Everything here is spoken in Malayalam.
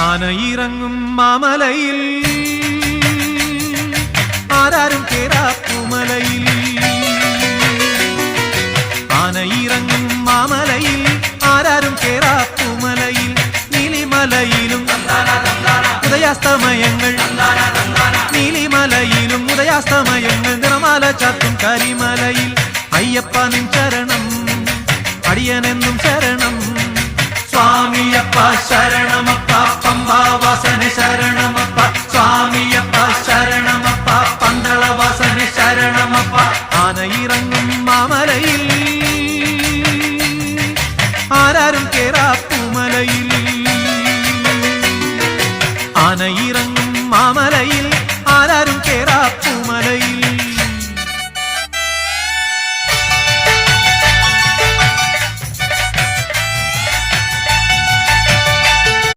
ആനയിറങ്ങും മാമലയിൽ ആരാരും കേറാപ്പുമലയിൽ ആനയിറങ്ങും മാമലയിൽ ആരാരും കേറാപ്പുമലയിൽ നീലിമലയിലും ഉദയാസ്തമയങ്ങൾ നീലിമലയിലും ഉദയാസ്തമയങ്ങൾ നിറമാല ചാത്തും കരിമലയിൽ അയ്യപ്പ നിൻ ശരണം അടിയനെന്നും ശരണം സ്വാമിയപ്പ ശരണമപ്പ പമ്പാവാസന ശരണമപ്പ സ്വാമിയപ്പ ശരണമപ്പ പന്തളവാസന ശരണമപ്പ ആനയിറങ്ങും മാമലയിൽ ആരാരും കേറാപ്പുമലയിൽ ആനയിൽ